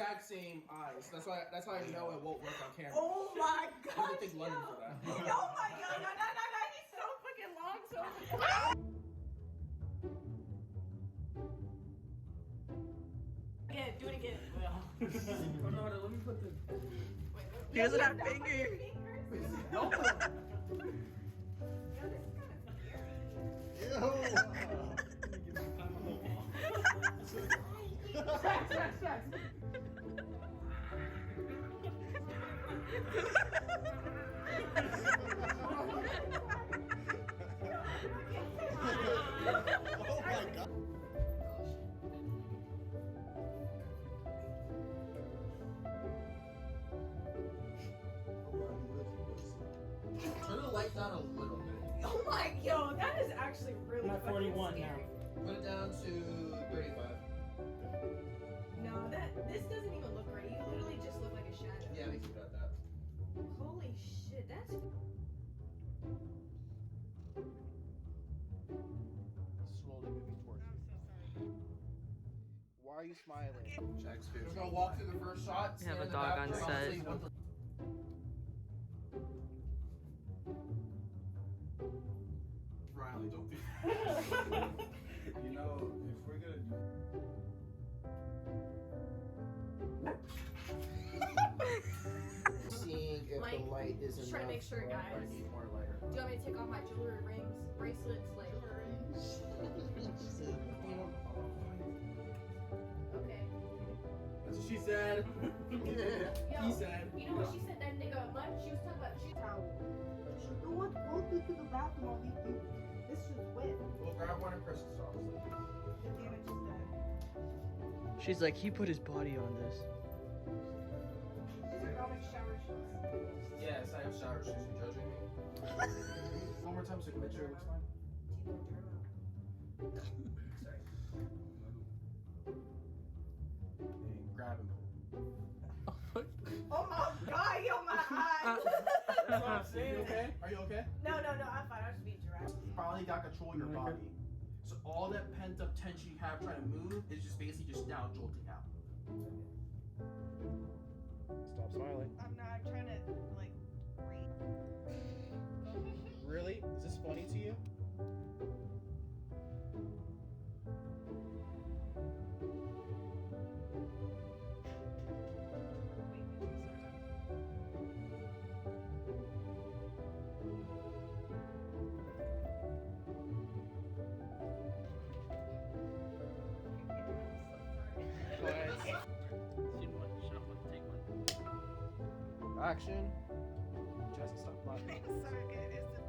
exact same eyes. That's why I know it won't work on camera. Oh my god! You think London for that? Oh my god! No! He's so fucking long. So. Again, do it again. Oh no, let me put the. He doesn't have fingers. No. Yo, this is kind of Oh my god. Turn the light down a little bit. Oh my, yo, that is actually really I'm at 41 now. Put it down to 35. No, this doesn't even look right. You literally just look like a shadow. Yeah, we keep it at that. Holy shit, that's. Slowly moving towards you. Why are you smiling? We're gonna walk through the first shot. We have a stand in the dog back, on I'll set. tell you what the- Riley, don't do that. You know, if we're gonna do Seeing if Like, the light is just trying to make sure, or if I guys. need more lighter. Do you want me to take off my jewelry, rings, bracelets, like? Okay. That's what she said. Yo, He said. you know what she said? That nigga lunch. She was talking about cheese towel. You want to go to the bathroom? I'll leave you. This is wet. We'll grab one and Chris's sauce. The damage is done. She's like, he put his body on this. These are all my shower shoes. Yes, I have shower shoes. You judging me? One more time so I can make sure it looks fine. Sorry. And grab him. Oh my god, yo, my eyes. That's what I'm saying. You okay? Are you okay? No, I'm fine. I'll just be a giraffe. You probably got control of your body. So all that pent up tension you have trying to move is just basically just now jolting out. Stop smiling. I'm not trying to, like, breathe. Really? Is this funny to you? Go ahead. Action. Just stop laughing.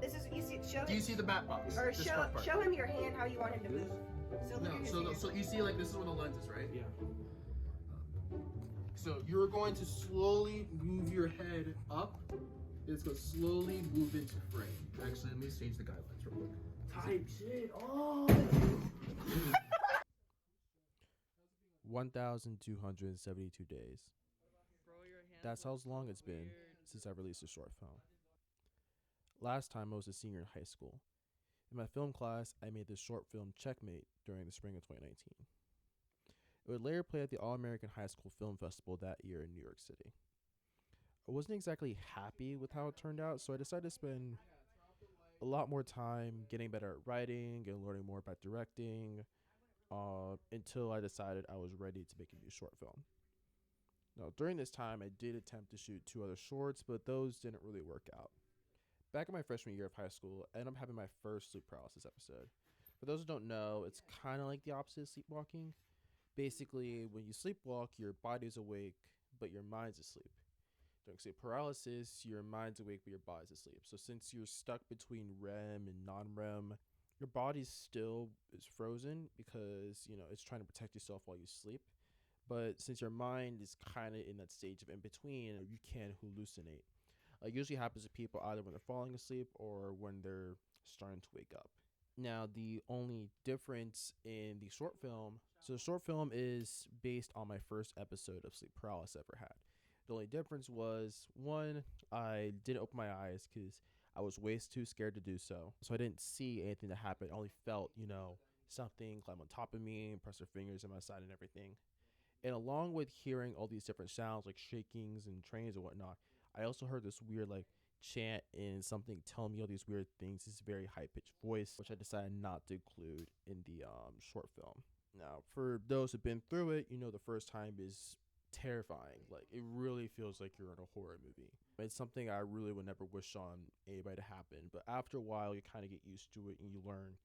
This is, you see, show Do you him, see the back box? or This show, front part. show him your hand how you want him to move. So look No, at his so hand. so you see like this is where the lens is, right? Yeah. So you're going to slowly move your head up. It's going to slowly move into frame. Actually, let me change the guidelines real quick. Type shit. Oh. 1,272 days. That's how long it's been since I released a short film. Last time I was a senior in high school. In my film class, I made this short film Checkmate during the spring of 2019. It would later play at the All-American High School Film Festival that year in New York City. I wasn't exactly happy with how it turned out, so I decided to spend a lot more time getting better at writing and learning more about directing until I decided I was ready to make a new short film. Now, during this time, I did attempt to shoot 2 other shorts, but those didn't really work out. Back in my freshman year of high school, I ended up having my first sleep paralysis episode. For those who don't know, it's kind of like the opposite of sleepwalking. Basically, when you sleepwalk, your body's awake, but your mind's asleep. During sleep paralysis, your mind's awake, but your body's asleep. So since you're stuck between REM and non-REM, your body still is frozen because, it's trying to protect yourself while you sleep. But since your mind is kind of in that stage of in between, you can hallucinate. It usually happens to people either when they're falling asleep or when they're starting to wake up. Now, the only difference in the short film, so the short film is based on my first episode of sleep paralysis I ever had. The only difference was, one, I didn't open my eyes because I was way too scared to do so. So I didn't see anything that happened. I only felt, something climb on top of me and press their fingers on my side and everything. And along with hearing all these different sounds like shakings and trains and whatnot, I also heard this weird like chant and something telling me all these weird things. This very high pitched voice, which I decided not to include in the short film. Now, for those who've been through it, you know the first time is terrifying. Like, it really feels like you're in a horror movie. It's something I really would never wish on anybody to happen. But after a while, you kind of get used to it and you learn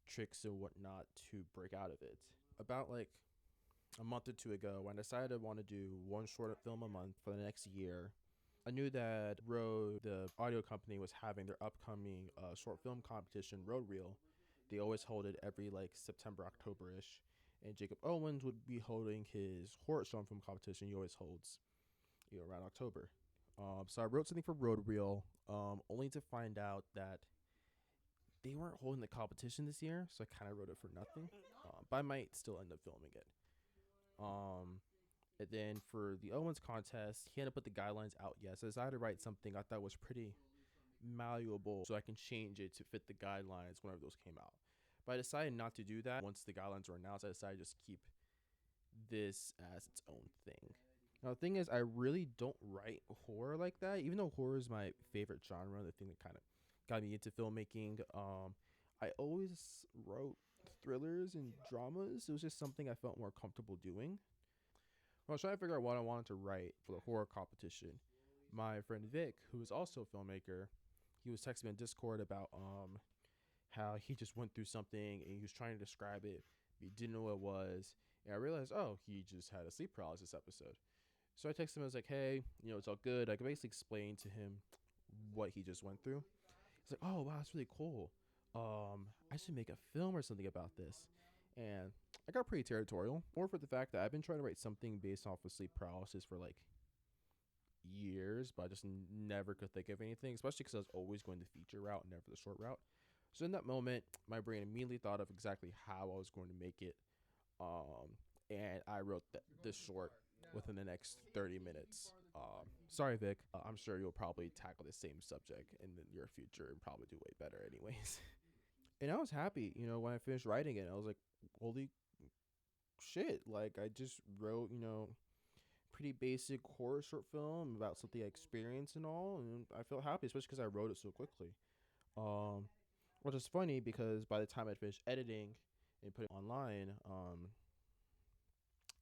tricks and whatnot to break out of it. About like a month or two ago, when I decided I want to do one short film a month for the next year, I knew that Rode, the audio company, was having their upcoming short film competition, Road Reel. They always hold it every like September, October-ish. And Jacob Owens would be holding his horror short film competition he always holds, you know, around October. So I wrote something for Road Reel, only to find out that they weren't holding the competition this year, so I kind of wrote it for nothing. But I might still end up filming it. And then for the Owens contest, he hadn't put the guidelines out yet, so I decided to write something I thought was pretty malleable so I can change it to fit the guidelines whenever those came out. But I decided not to do that. Once the guidelines were announced, I decided to just keep this as its own thing. Now, the thing is, I really don't write horror like that, even though horror is my favorite genre, the thing that kind of got me into filmmaking. I always wrote thrillers and dramas. It was just something I felt more comfortable doing. When I was trying to figure out what I wanted to write for the horror competition, my friend Vic, who is also a filmmaker, he was texting me on Discord about how he just went through something and he was trying to describe it. He didn't know what it was. And I realized, oh, he just had a sleep paralysis episode. So I texted him, I was like, hey, you know, it's all good. I could basically explain to him what he just went through. He's like, oh, wow, that's really cool. I should make a film or something about this. And I got pretty territorial, more for the fact that I've been trying to write something based off of sleep paralysis for like years, but I just never could think of anything, especially because I was always going the feature route and never the short route. So in that moment, my brain immediately thought of exactly how I was going to make it. And I wrote this short within the next 30 minutes. Sorry, Vic. I'm sure you'll probably tackle the same subject in the near future and probably do way better anyways. And I was happy, you know, when I finished writing it. I was like, holy shit. Like, I just wrote, you know, pretty basic horror short film about something I experienced and all. And I felt happy, especially because I wrote it so quickly. Which is funny because by the time I finished editing and put it online,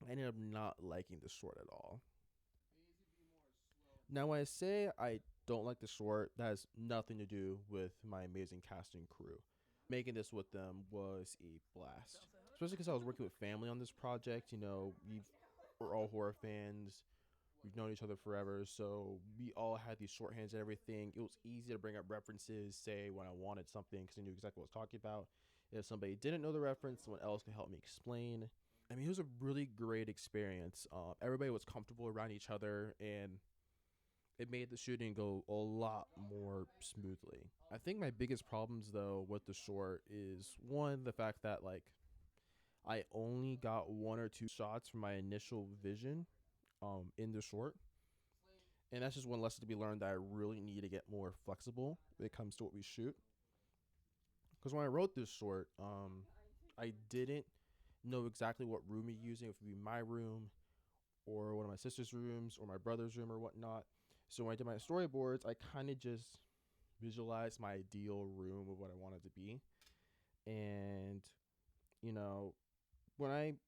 I ended up not liking the short at all. Now, when I say I don't like the short, that has nothing to do with my amazing cast and crew. Making this with them was a blast, especially because I was working with family on this project. You know, we're all horror fans. We've known each other forever, so we all had these shorthands and everything. It was easy to bring up references, say when I wanted something, because I knew exactly what I was talking about. If somebody didn't know the reference, someone else could help me explain. I mean, it was a really great experience. Everybody was comfortable around each other, and it made the shooting go a lot more smoothly. I think my biggest problems, though, with the short is, one, the fact that, like, I only got one or two shots from my initial vision in the short. And that's just one lesson to be learned, that I really need to get more flexible when it comes to what we shoot. Because when I wrote this short, I didn't know exactly what room you're using. If it would be my room or one of my sister's rooms or my brother's room or whatnot. So when I did my storyboards, I kind of just visualized my ideal room of what I wanted to be. And, you know,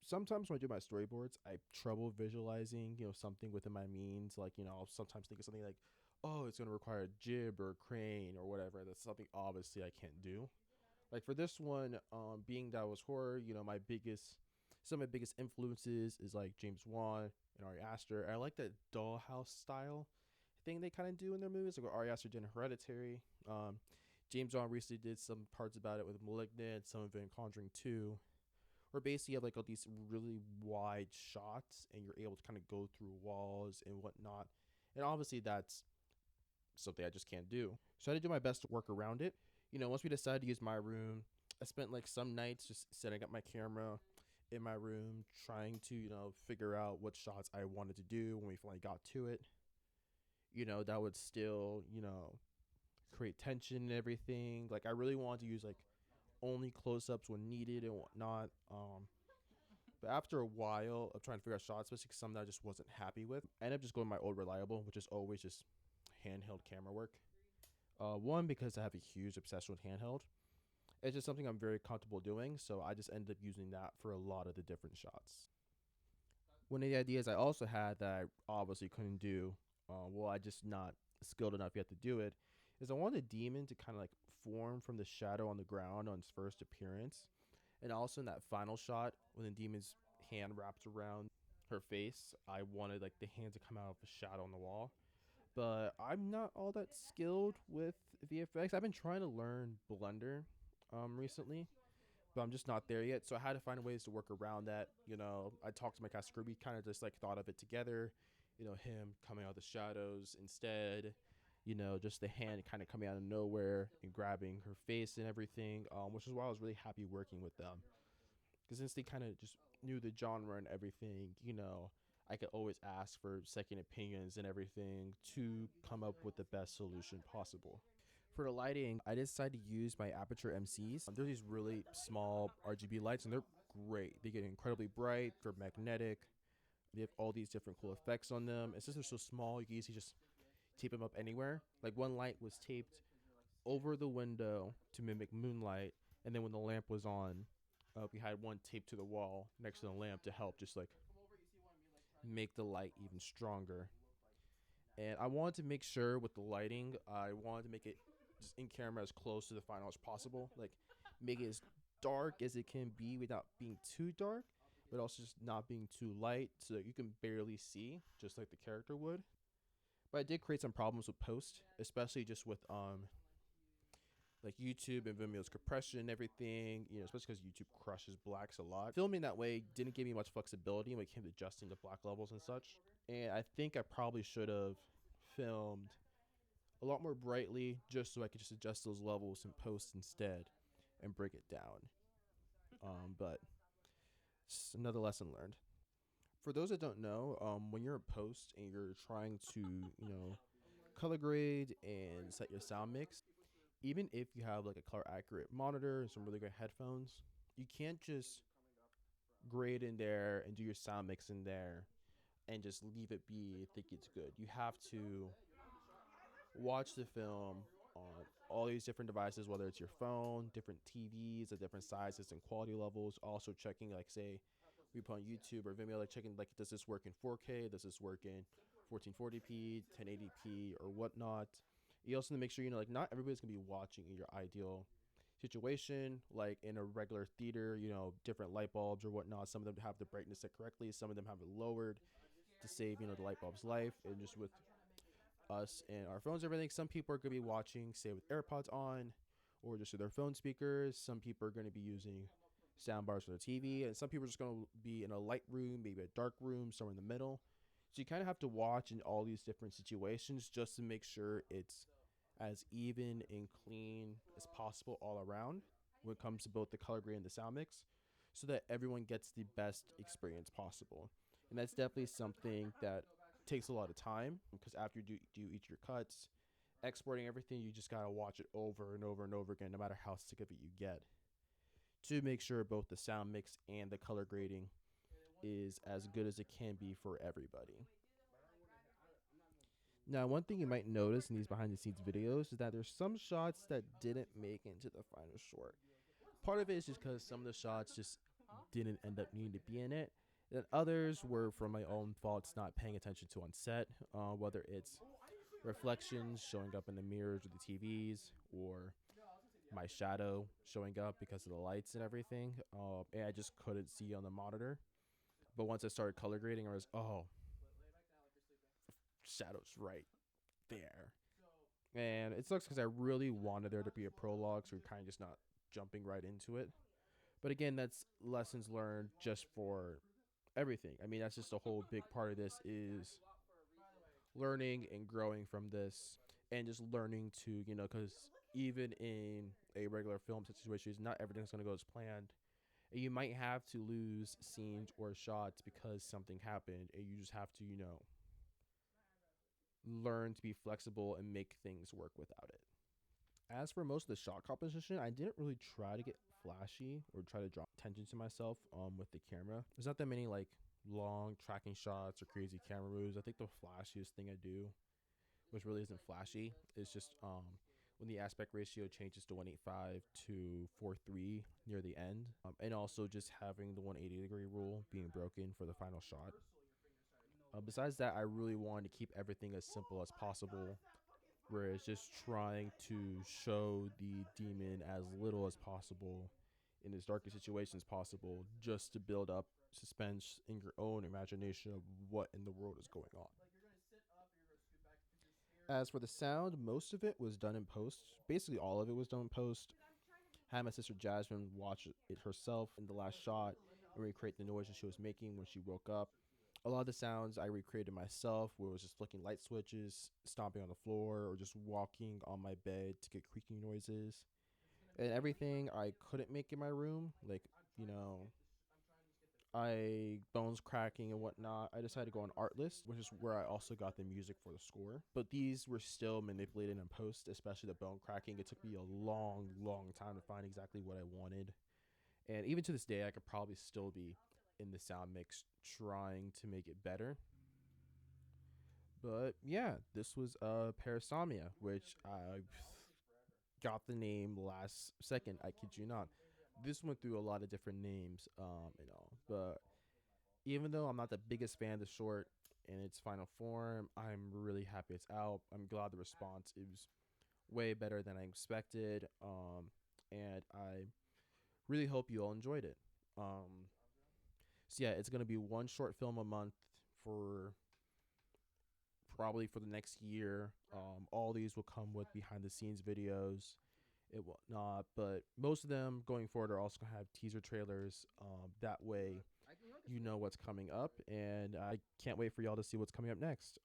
sometimes when I do my storyboards, I trouble visualizing, you know, something within my means. Like, you know, I'll sometimes think of something like, oh, it's going to require a jib or a crane or whatever. That's something obviously I can't do. Like for this one, being that it was horror, you know, some of my biggest influences is like James Wan and Ari Aster. I like that dollhouse style thing they kind of do in their movies, like what Ari Aster did in Hereditary. James Wan recently did some parts about it with Malignant, some of it in Conjuring 2. Where basically you have like all these really wide shots and you're able to kind of go through walls and whatnot. And obviously that's something I just can't do. So I had to do my best to work around it. You know, once we decided to use my room, I spent like some nights just setting up my camera in my room, trying to, you know, figure out what shots I wanted to do when we finally got to it. You know, that would still, you know, create tension and everything. Like I really wanted to use like only close-ups when needed and whatnot. But after a while of trying to figure out shots, especially some that I just wasn't happy with, I ended up just going my old reliable, which is always just handheld camera work. One, because I have a huge obsession with handheld. It's just something I'm very comfortable doing, so I just ended up using that for a lot of the different shots. One of the ideas I also had that I obviously couldn't do, I just not skilled enough yet to do it, is I wanted a demon to kind of like form from the shadow on the ground on its first appearance. And also in that final shot, when the demon's hand wraps around her face, I wanted like the hand to come out of the shadow on the wall. But I'm not all that skilled with VFX. I've been trying to learn Blender recently, but I'm just not there yet. So I had to find ways to work around that. You know, I talked to my cast crew. We kind of just like thought of it together. You know, him coming out of the shadows instead. You know, just the hand kind of coming out of nowhere and grabbing her face and everything, which is why I was really happy working with them. Because since they kind of just knew the genre and everything, you know, I could always ask for second opinions and everything to come up with the best solution possible. For the lighting, I decided to use my Aputure MCs. They're these really small RGB lights, and they're great. They get incredibly bright, they're magnetic, they have all these different cool effects on them. And since they're so small, you can easily just tape them up anywhere. Like one light was taped over the window to mimic moonlight, and then when the lamp was on, we had one taped to the wall next to the lamp to help just like make the light even stronger. And I wanted to make sure with the lighting, I wanted to make it just in camera as close to the final as possible. Like make it as dark as it can be without being too dark, but also just not being too light so that you can barely see, just like the character would. But I did create some problems with post, especially just with like YouTube and Vimeo's compression and everything, you know, especially because YouTube crushes blacks a lot. Filming that way didn't give me much flexibility when it came to adjusting the black levels and such. And I think I probably should have filmed a lot more brightly just so I could just adjust those levels in post instead and break it down. But it's another lesson learned. For those that don't know, when you're in post and you're trying to, you know, color grade and set your sound mix, even if you have like a color accurate monitor and some really good headphones, you can't just grade in there and do your sound mix in there and just leave it be and think it's good. You have to watch the film on all these different devices, whether it's your phone, different TVs at different sizes and quality levels. Also checking, like, say we put on YouTube or Vimeo, like checking like, does this work in 4K, does this work in 1440p, 1080p or whatnot. You also need to make sure, you know, like not everybody's gonna be watching in your ideal situation. Like in a regular theater, you know, different light bulbs or whatnot, some of them have the brightness set correctly, some of them have it lowered to save, you know, the light bulb's life. And just with us and our phones and everything, some people are gonna be watching, say, with AirPods on or just with their phone speakers. Some people are gonna be using sound bars for the TV, and some people are just gonna be in a light room, maybe a dark room, somewhere in the middle. So you kind of have to watch in all these different situations just to make sure it's as even and clean as possible all around when it comes to both the color grade and the sound mix, so that everyone gets the best experience possible. And that's definitely something that takes a lot of time, because after you do each of your cuts, exporting everything, you just gotta watch it over and over and over again, no matter how sick of it you get, to make sure both the sound mix and the color grading is as good as it can be for everybody. Now, one thing you might notice in these behind the scenes videos is that there's some shots that didn't make it into the final short. Part of it is just because some of the shots just didn't end up needing to be in it, and others were from my own faults not paying attention to on set, whether it's reflections showing up in the mirrors or the TVs, or my shadow showing up because of the lights and everything, and I just couldn't see on the monitor. But once I started color grading, I was, oh, shadow's right there. And it sucks because I really wanted there to be a prologue, so we're kind of just not jumping right into it. But again, that's lessons learned just for everything. I mean, that's just a whole big part of this, is learning and growing from this, and just learning to, you know, because even in a regular film situation, not everything's going to go as planned. And you might have to lose scenes or shots because something happened, and you just have to, you know, learn to be flexible and make things work without it. As for most of the shot composition, I didn't really try to get flashy or try to draw attention to myself with the camera. There's not that many like long tracking shots or crazy camera moves. I think the flashiest thing I do, which really isn't flashy, is just when the aspect ratio changes to 1.85 to 4.3 near the end, and also just having the 180-degree rule being broken for the final shot. Besides that, I really wanted to keep everything as simple as possible, where it's just trying to show the demon as little as possible in as dark a situation as possible, just to build up suspense in your own imagination of what in the world is going on. As for the sound, most of it was done in post. Basically all of it was done in post. Had my sister Jasmine watch it herself in the last shot and recreate the noise that she was making when she woke up. A lot of the sounds I recreated myself, where it was just flicking light switches, stomping on the floor, or just walking on my bed to get creaking noises. And everything I couldn't make in my room, like, you know, bones cracking and whatnot, I decided to go on Artlist, which is where I also got the music for the score. But these were still manipulated in post, especially the bone cracking. It took me a long time to find exactly what I wanted. And even to this day, I could probably still be in the sound mix trying to make it better. But yeah, this was Parasomnia, which I got the name last second. I kid you not. This went through a lot of different names, and all. But even though I'm not the biggest fan of the short in its final form, I'm really happy it's out. I'm glad the response is way better than I expected, and I really hope you all enjoyed it. So yeah, it's gonna be one short film a month for probably for the next year. All these will come with behind the scenes videos. It will not, but most of them going forward are also gonna have teaser trailers. That way, you know what's coming up, and I can't wait for y'all to see what's coming up next.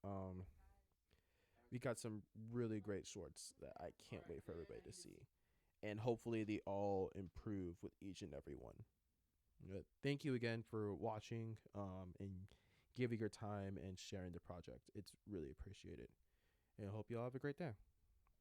We got some really great shorts that I can't wait for everybody to see, and hopefully they all improve with each and every one. Thank you again for watching and giving your time and sharing the project. It's really appreciated, and I hope you all have a great day.